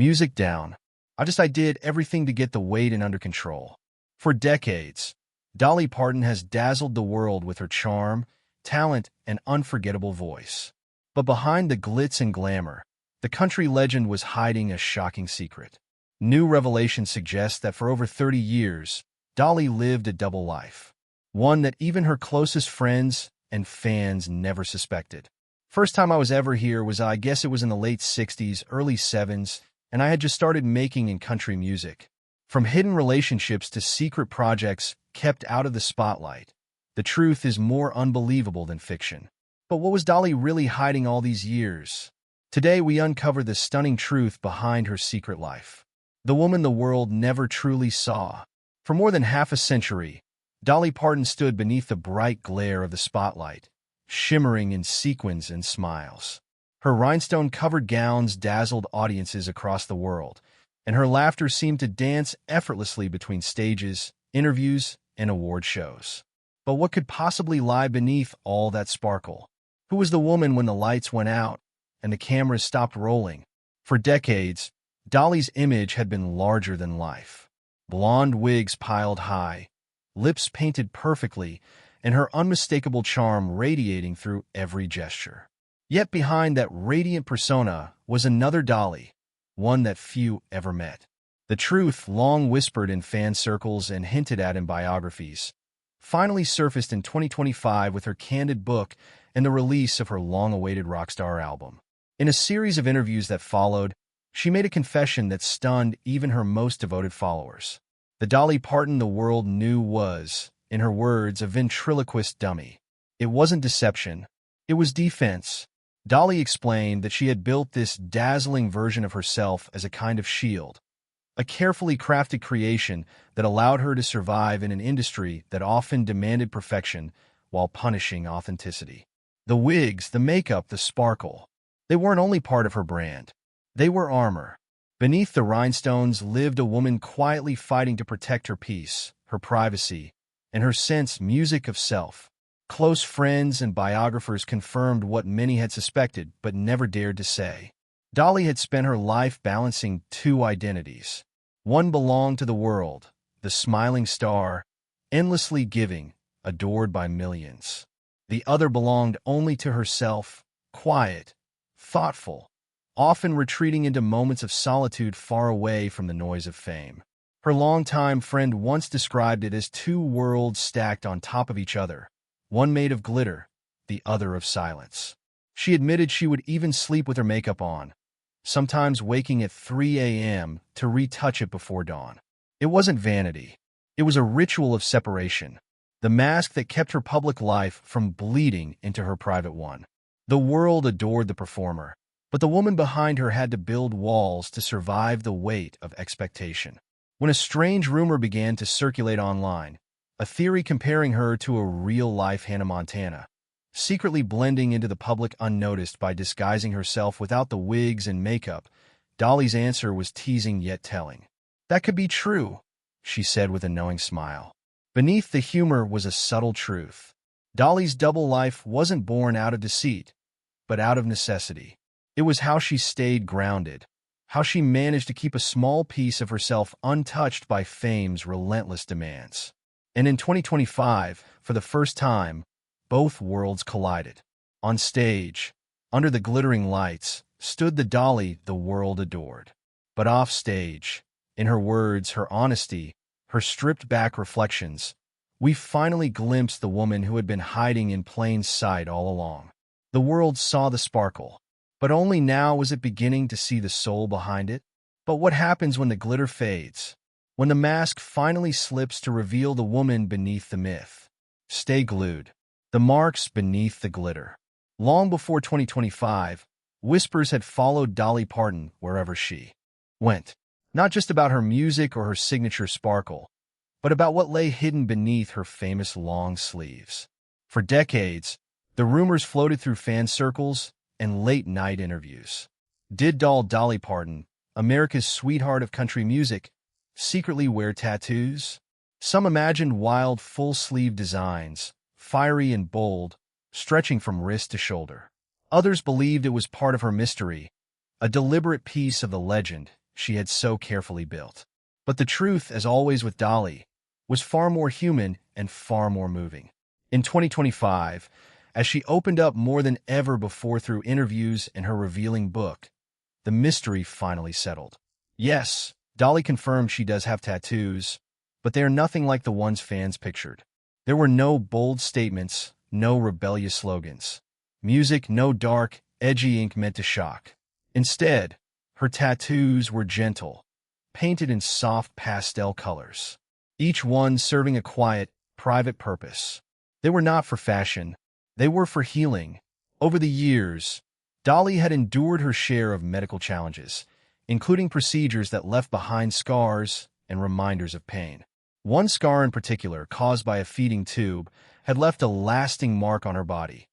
Music down. I did everything to get the weight and under control. For decades, Dolly Parton has dazzled the world with her charm, talent, and unforgettable voice. But behind the glitz and glamour, the country legend was hiding a shocking secret. New revelations suggest that for over 30 years, Dolly lived a double life, one that even her closest friends and fans never suspected. First time I was ever here was, I guess it was in the late 60s, early 70s, and I had just started making in country music. From hidden relationships to secret projects kept out of the spotlight, the truth is more unbelievable than fiction. But what was Dolly really hiding all these years? Today we uncover the stunning truth behind her secret life. The woman the world never truly saw. For more than half a century, Dolly Parton stood beneath the bright glare of the spotlight, shimmering in sequins and smiles. Her rhinestone-covered gowns dazzled audiences across the world, and her laughter seemed to dance effortlessly between stages, interviews, and award shows. But what could possibly lie beneath all that sparkle? Who was the woman when the lights went out and the cameras stopped rolling? For decades, Dolly's image had been larger than life. Blonde wigs piled high, lips painted perfectly, and her unmistakable charm radiating through every gesture. Yet behind that radiant persona was another Dolly, one that few ever met. The truth, long whispered in fan circles and hinted at in biographies, finally surfaced in 2025 with her candid book and the release of her long-awaited Rockstar album. In a series of interviews that followed, she made a confession that stunned even her most devoted followers. The Dolly Parton the world knew was, in her words, a ventriloquist dummy. It wasn't deception, it was defense. Dolly explained that she had built this dazzling version of herself as a kind of shield, a carefully crafted creation that allowed her to survive in an industry that often demanded perfection while punishing authenticity. The wigs, the makeup, the sparkle, they weren't only part of her brand. They were armor. Beneath the rhinestones lived a woman quietly fighting to protect her peace, her privacy, and her music of self. Close friends and biographers confirmed what many had suspected but never dared to say. Dolly had spent her life balancing two identities. One belonged to the world, the smiling star, endlessly giving, adored by millions. The other belonged only to herself, quiet, thoughtful, often retreating into moments of solitude far away from the noise of fame. Her longtime friend once described it as two worlds stacked on top of each other, one made of glitter, the other of silence. She admitted she would even sleep with her makeup on, sometimes waking at 3 a.m. to retouch it before dawn. It wasn't vanity. It was a ritual of separation, the mask that kept her public life from bleeding into her private one. The world adored the performer, but the woman behind her had to build walls to survive the weight of expectation. When a strange rumor began to circulate online, a theory comparing her to a real-life Hannah Montana, secretly blending into the public unnoticed by disguising herself without the wigs and makeup, Dolly's answer was teasing yet telling. "That could be true," she said with a knowing smile. Beneath the humor was a subtle truth. Dolly's double life wasn't born out of deceit, but out of necessity. It was how she stayed grounded, how she managed to keep a small piece of herself untouched by fame's relentless demands. And in 2025, for the first time, both worlds collided. On stage, under the glittering lights, stood the Dolly the world adored. But off stage, in her words, her honesty, her stripped-back reflections, we finally glimpsed the woman who had been hiding in plain sight all along. The world saw the sparkle, but only now was it beginning to see the soul behind it. But what happens when the glitter fades? When the mask finally slips to reveal the woman beneath the myth? Stay glued. The marks beneath the glitter. Long before 2025, whispers had followed Dolly Parton wherever she went. Not just about her music or her signature sparkle, but about what lay hidden beneath her famous long sleeves. For decades, the rumors floated through fan circles and late-night interviews. Did Dolly Parton, America's sweetheart of country music, secretly wear tattoos? Some imagined wild full-sleeve designs, fiery and bold, stretching from wrist to shoulder. Others believed it was part of her mystery, a deliberate piece of the legend, she had so carefully built. But the truth, as always with Dolly, was far more human and far more moving. In 2025, as she opened up more than ever before through interviews and her revealing book, the mystery finally settled. Yes, Dolly confirmed she does have tattoos, but they are nothing like the ones fans pictured. There were no bold statements, no rebellious slogans. Music, no dark, edgy ink meant to shock. Instead, her tattoos were gentle, painted in soft pastel colors, each one serving a quiet, private purpose. They were not for fashion, they were for healing. Over the years, Dolly had endured her share of medical challenges, including procedures that left behind scars and reminders of pain. One scar in particular, caused by a feeding tube, had left a lasting mark on her body.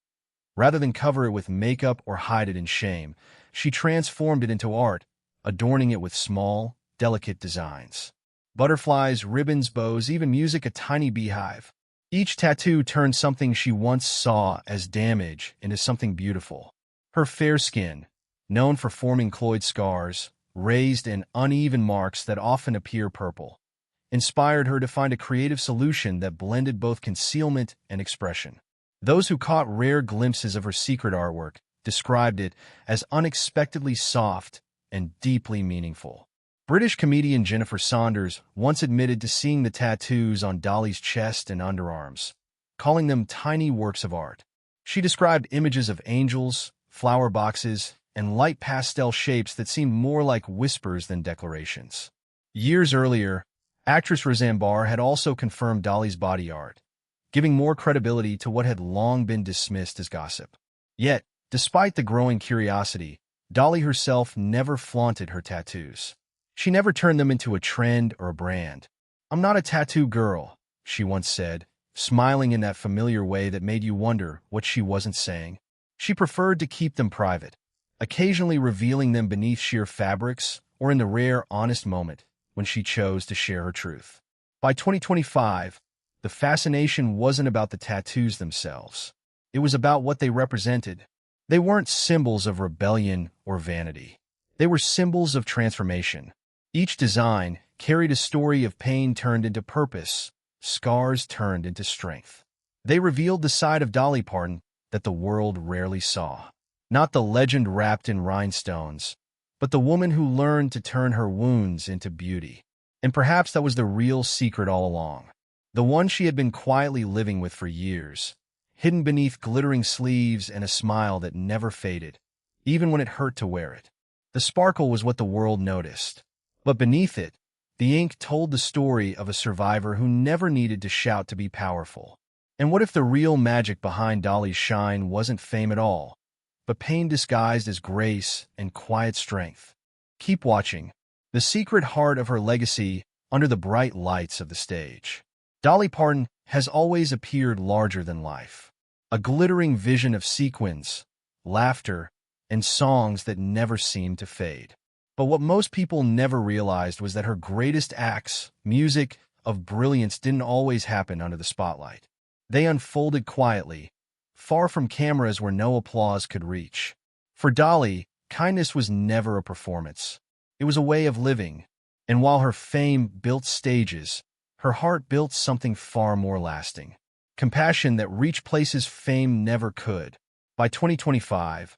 Rather than cover it with makeup or hide it in shame, she transformed it into art, adorning it with small, delicate designs. Butterflies, ribbons, bows, even music, a tiny beehive. Each tattoo turned something she once saw as damage into something beautiful. Her fair skin, known for forming keloid scars, raised and uneven marks that often appear purple, inspired her to find a creative solution that blended both concealment and expression. Those who caught rare glimpses of her secret artwork described it as unexpectedly soft and deeply meaningful. British comedian Jennifer Saunders once admitted to seeing the tattoos on Dolly's chest and underarms, calling them tiny works of art. She described images of angels, flower boxes, and light pastel shapes that seemed more like whispers than declarations. Years earlier, actress Roseanne Barr had also confirmed Dolly's body art, giving more credibility to what had long been dismissed as gossip. Yet, despite the growing curiosity, Dolly herself never flaunted her tattoos. She never turned them into a trend or a brand. "I'm not a tattoo girl," she once said, smiling in that familiar way that made you wonder what she wasn't saying. She preferred to keep them private, occasionally revealing them beneath sheer fabrics or in the rare, honest moment when she chose to share her truth. By 2025, the fascination wasn't about the tattoos themselves. It was about what they represented. They weren't symbols of rebellion or vanity. They were symbols of transformation. Each design carried a story of pain turned into purpose, scars turned into strength. They revealed the side of Dolly Parton that the world rarely saw. Not the legend wrapped in rhinestones, but the woman who learned to turn her wounds into beauty. And perhaps that was the real secret all along. The one she had been quietly living with for years, hidden beneath glittering sleeves and a smile that never faded, even when it hurt to wear it. The sparkle was what the world noticed. But beneath it, the ink told the story of a survivor who never needed to shout to be powerful. And what if the real magic behind Dolly's shine wasn't fame at all, but pain disguised as grace and quiet strength? Keep watching. The secret heart of her legacy under the bright lights of the stage. Dolly Parton has always appeared larger than life. A glittering vision of sequins, laughter, and songs that never seemed to fade. But what most people never realized was that her greatest acts, music of brilliance, didn't always happen under the spotlight. They unfolded quietly, far from cameras where no applause could reach. For Dolly, kindness was never a performance. It was a way of living. And while her fame built stages, her heart built something far more lasting. Compassion that reached places fame never could. By 2025,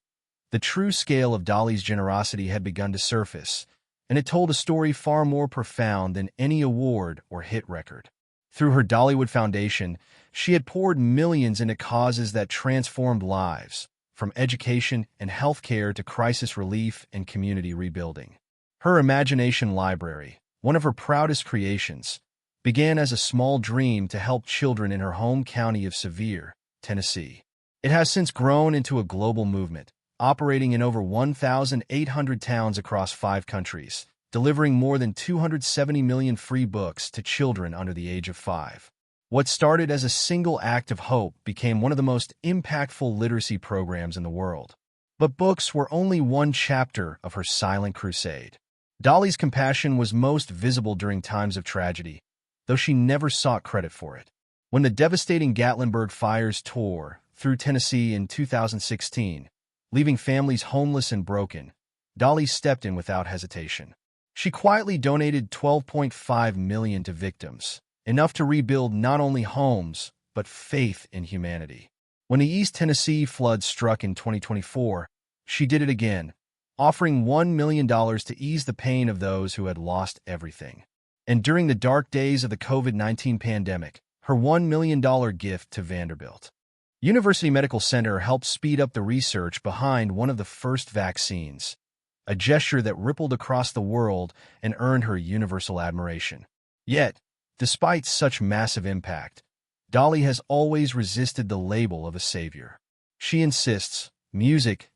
the true scale of Dolly's generosity had begun to surface, and it told a story far more profound than any award or hit record. Through her Dollywood Foundation, she had poured millions into causes that transformed lives, from education and healthcare to crisis relief and community rebuilding. Her Imagination Library, one of her proudest creations, began as a small dream to help children in her home county of Sevier, Tennessee. It has since grown into a global movement, operating in over 1,800 towns across 5 countries, delivering more than 270 million free books to children under the age of 5. What started as a single act of hope became one of the most impactful literacy programs in the world. But books were only one chapter of her silent crusade. Dolly's compassion was most visible during times of tragedy, though she never sought credit for it. When the devastating Gatlinburg fires tore through Tennessee in 2016, leaving families homeless and broken, Dolly stepped in without hesitation. She quietly donated $12.5 million to victims, enough to rebuild not only homes, but faith in humanity. When the East Tennessee flood struck in 2024, she did it again, offering $1 million to ease the pain of those who had lost everything. And during the dark days of the COVID-19 pandemic, her $1 million gift to Vanderbilt University Medical Center helped speed up the research behind one of the first vaccines, a gesture that rippled across the world and earned her universal admiration. Yet, despite such massive impact, Dolly has always resisted the label of a savior. She insists,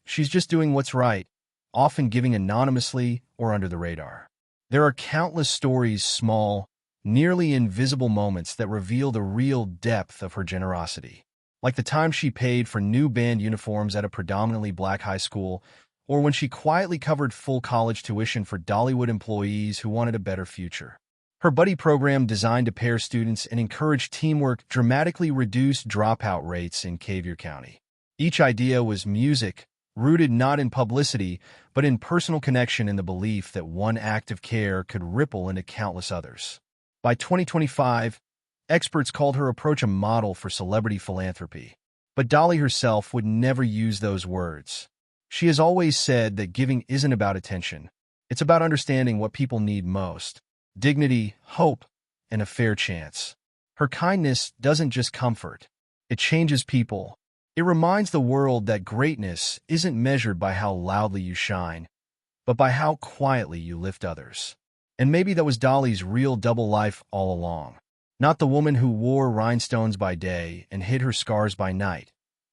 she's just doing what's right, often giving anonymously or under the radar. There are countless stories, small, nearly invisible moments that reveal the real depth of her generosity. Like the time she paid for new band uniforms at a predominantly black high school, or when she quietly covered full college tuition for Dollywood employees who wanted a better future. Her buddy program, designed to pair students and encourage teamwork, dramatically reduced dropout rates in Xavier County. Each idea was music, rooted not in publicity, but in personal connection and the belief that one act of care could ripple into countless others. By 2025, experts called her approach a model for celebrity philanthropy. But Dolly herself would never use those words. She has always said that giving isn't about attention. It's about understanding what people need most: dignity, hope, and a fair chance. Her kindness doesn't just comfort. It changes people. It reminds the world that greatness isn't measured by how loudly you shine, but by how quietly you lift others. And maybe that was Dolly's real double life all along. Not the woman who wore rhinestones by day and hid her scars by night,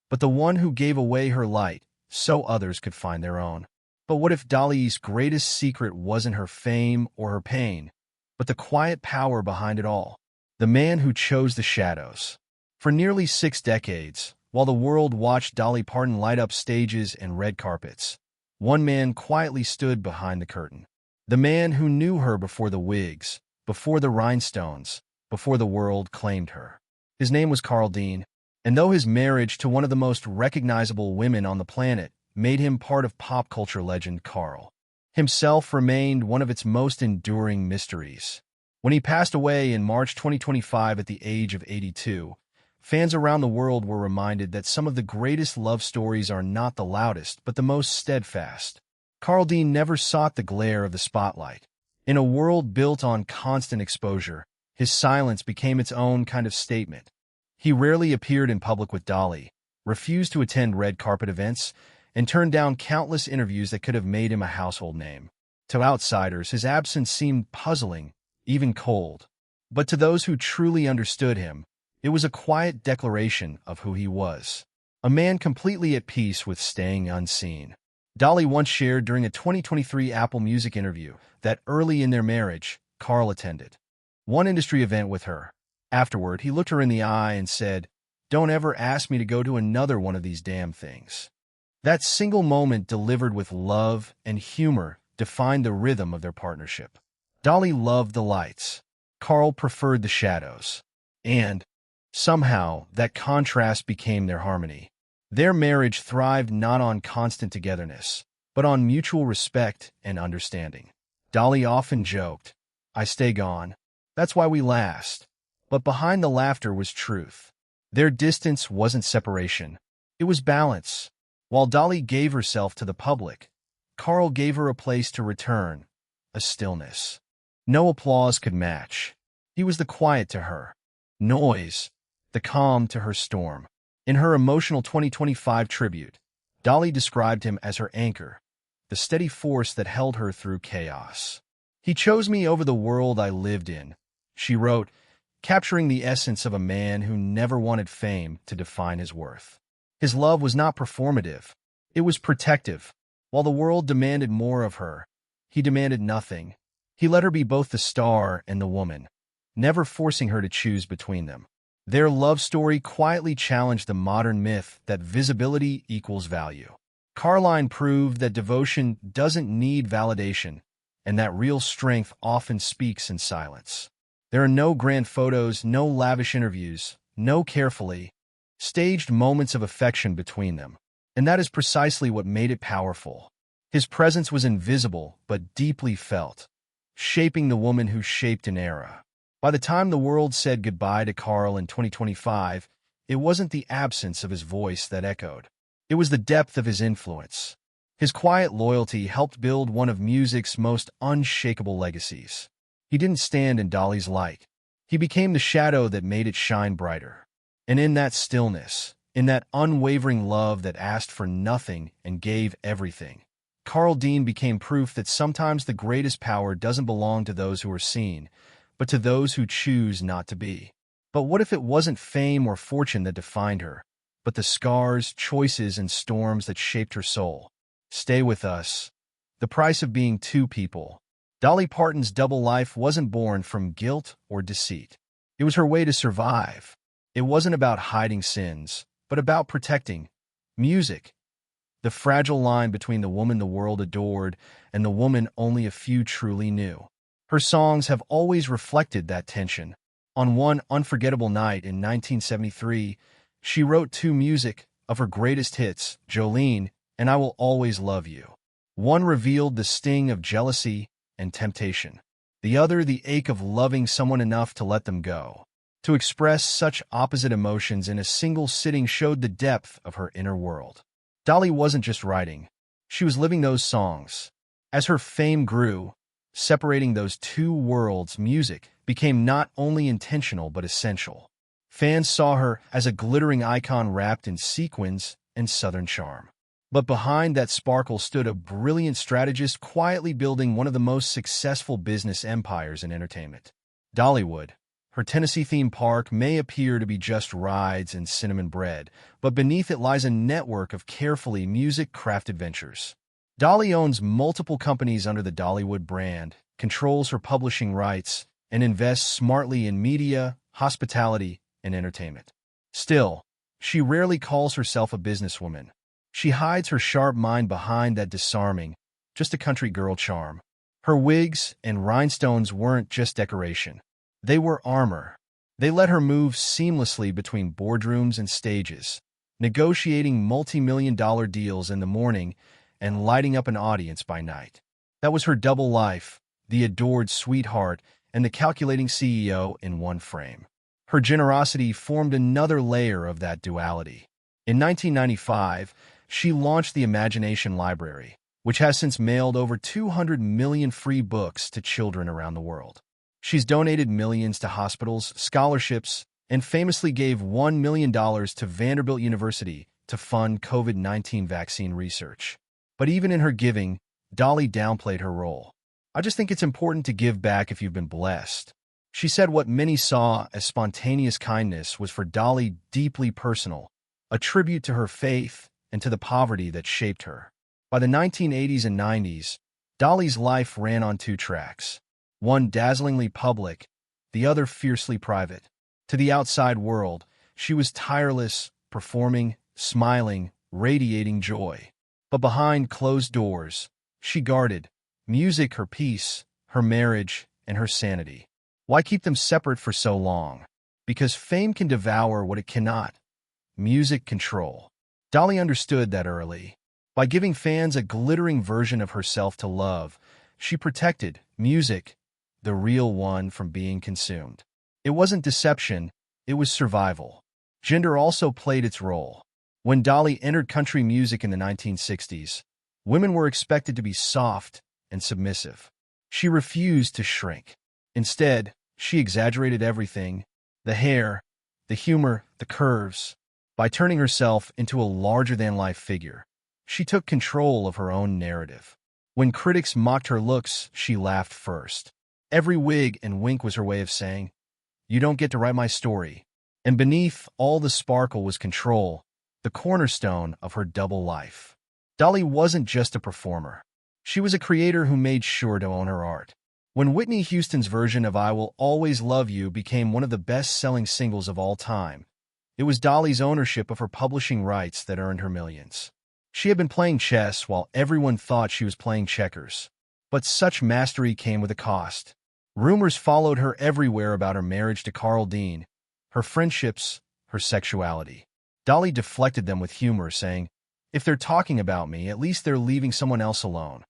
but the one who gave away her light so others could find their own. But what if Dolly's greatest secret wasn't her fame or her pain, but the quiet power behind it all? The man who chose the shadows. For nearly 6 decades, while the world watched Dolly Parton light up stages and red carpets, one man quietly stood behind the curtain. The man who knew her before the wigs, before the rhinestones, before the world claimed her. His name was Carl Dean, and though his marriage to one of the most recognizable women on the planet made him part of pop culture legend, Carl himself remained one of its most enduring mysteries. When he passed away in March 2025 at the age of 82, fans around the world were reminded that some of the greatest love stories are not the loudest, but the most steadfast. Carl Dean never sought the glare of the spotlight. In a world built on constant exposure, his silence became its own kind of statement. He rarely appeared in public with Dolly, refused to attend red carpet events, and turned down countless interviews that could have made him a household name. To outsiders, his absence seemed puzzling, even cold. But to those who truly understood him, it was a quiet declaration of who he was. A man completely at peace with staying unseen. Dolly once shared during a 2023 Apple Music interview that early in their marriage, Carl attended one industry event with her. Afterward, he looked her in the eye and said, "Don't ever ask me to go to another one of these damn things." That single moment, delivered with love and humor, defined the rhythm of their partnership. Dolly loved the lights. Carl preferred the shadows. And, somehow, that contrast became their harmony. Their marriage thrived not on constant togetherness, but on mutual respect and understanding. Dolly often joked, "I stay gone. That's why we last." But behind the laughter was truth. Their distance wasn't separation. It was balance. While Dolly gave herself to the public, Carl gave her a place to return, a stillness. No applause could match. He was the quiet to her noise, the calm to her storm. In her emotional 2025 tribute, Dolly described him as her anchor, the steady force that held her through chaos. "He chose me over the world I lived in," she wrote, capturing the essence of a man who never wanted fame to define his worth. His love was not performative. It was protective. While the world demanded more of her, he demanded nothing. He let her be both the star and the woman, never forcing her to choose between them. Their love story quietly challenged the modern myth that visibility equals value. Caroline proved that devotion doesn't need validation, and that real strength often speaks in silence. There are no grand photos, no lavish interviews, no carefully staged moments of affection between them. And that is precisely what made it powerful. His presence was invisible, but deeply felt. shaping the woman who shaped an era. By the time the world said goodbye to Carl in 2025, it wasn't the absence of his voice that echoed. It was the depth of his influence. His quiet loyalty helped build one of music's most unshakable legacies. He didn't stand in Dolly's light. He became the shadow that made it shine brighter. And in that stillness, in that unwavering love that asked for nothing and gave everything, Carl Dean became proof that sometimes the greatest power doesn't belong to those who are seen, but to those who choose not to be. But what if it wasn't fame or fortune that defined her, but the scars, choices, and storms that shaped her soul? Stay with us. The price of being two people. Dolly Parton's double life wasn't born from guilt or deceit. It was her way to survive. It wasn't about hiding sins, but about protecting music. The fragile line between the woman the world adored and the woman only a few truly knew. Her songs have always reflected that tension. On one unforgettable night in 1973, she wrote two music of her greatest hits, Jolene and I Will Always Love You. One revealed the sting of jealousy and temptation. The other, the ache of loving someone enough to let them go. To express such opposite emotions in a single sitting showed the depth of her inner world. Dolly wasn't just writing. She was living those songs. As her fame grew, separating those two worlds, music became not only intentional but essential. Fans saw her as a glittering icon wrapped in sequins and Southern charm. But behind that sparkle stood a brilliant strategist quietly building one of the most successful business empires in entertainment. Dollywood. Her Tennessee theme park may appear to be just rides and cinnamon bread, but beneath it lies a network of carefully music-crafted ventures. Dolly owns multiple companies under the Dollywood brand, controls her publishing rights, and invests smartly in media, hospitality, and entertainment. Still, she rarely calls herself a businesswoman. She hides her sharp mind behind that disarming, just a country girl charm. Her wigs and rhinestones weren't just decoration. They were armor. They let her move seamlessly between boardrooms and stages, negotiating multi-million-dollar deals in the morning and lighting up an audience by night. That was her double life, the adored sweetheart and the calculating CEO in one frame. Her generosity formed another layer of that duality. In 1995, she launched the Imagination Library, which has since mailed over 200 million free books to children around the world. She's donated millions to hospitals, scholarships, and famously gave $1 million to Vanderbilt University to fund COVID-19 vaccine research. But even in her giving, Dolly downplayed her role. I just think it's important to give back if you've been blessed. She said what many saw as spontaneous kindness was for Dolly deeply personal, a tribute to her faith and to the poverty that shaped her. By the 1980s and 90s, Dolly's life ran on two tracks, one dazzlingly public, the other fiercely private. To the outside world, she was tireless, performing, smiling, radiating joy. But behind closed doors, she guarded music, her peace, her marriage, and her sanity. Why keep them separate for so long? Because fame can devour what it cannot. Music control. Dolly understood that early. By giving fans a glittering version of herself to love, she protected music, the real one, from being consumed. It wasn't deception, it was survival. Gender also played its role. When Dolly entered country music in the 1960s, women were expected to be soft and submissive. She refused to shrink. Instead, she exaggerated everything: the hair, the humor, the curves. By turning herself into a larger-than-life figure, she took control of her own narrative. When critics mocked her looks, she laughed first. Every wig and wink was her way of saying, "You don't get to write my story." And beneath all the sparkle was control, the cornerstone of her double life. Dolly wasn't just a performer. She was a creator who made sure to own her art. When Whitney Houston's version of I Will Always Love You became one of the best-selling singles of all time, it was Dolly's ownership of her publishing rights that earned her millions. She had been playing chess while everyone thought she was playing checkers. But such mastery came with a cost. Rumors followed her everywhere about her marriage to Carl Dean, her friendships, her sexuality. Dolly deflected them with humor, saying, "If they're talking about me, at least they're leaving someone else alone."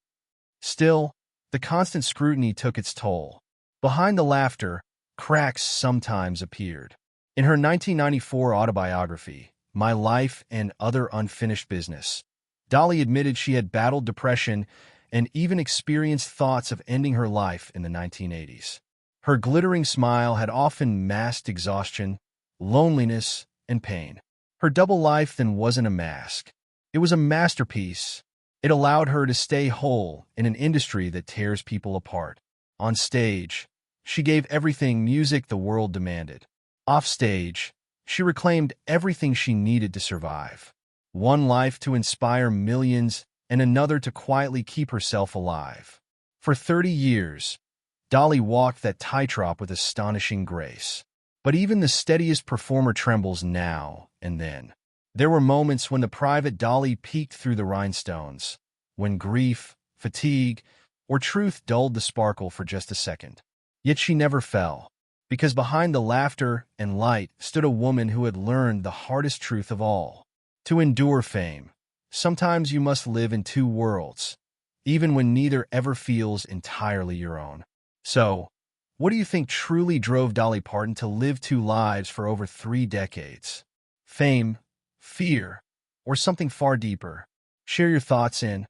Still, The constant scrutiny took its toll. Behind the laughter, cracks sometimes appeared. In her 1994 autobiography, My Life and Other Unfinished Business, Dolly admitted she had battled depression and even experienced thoughts of ending her life in the 1980s. Her glittering smile had often masked exhaustion, loneliness, and pain. Her double life then wasn't a mask. It was a masterpiece. It allowed her to stay whole in an industry that tears people apart. On stage, she gave everything music the world demanded. Off stage, she reclaimed everything she needed to survive. One life to inspire millions and another to quietly keep herself alive. For 30 years, Dolly walked that tightrope with astonishing grace. But even the steadiest performer trembles now and then. There were moments when the private Dolly peeked through the rhinestones, when grief, fatigue, or truth dulled the sparkle for just a second. Yet she never fell, because behind the laughter and light stood a woman who had learned the hardest truth of all. To endure fame, sometimes you must live in two worlds, even when neither ever feels entirely your own. So, what do you think truly drove Dolly Parton to live two lives for over 3 decades? Fame, fear, or something far deeper? Share your thoughts in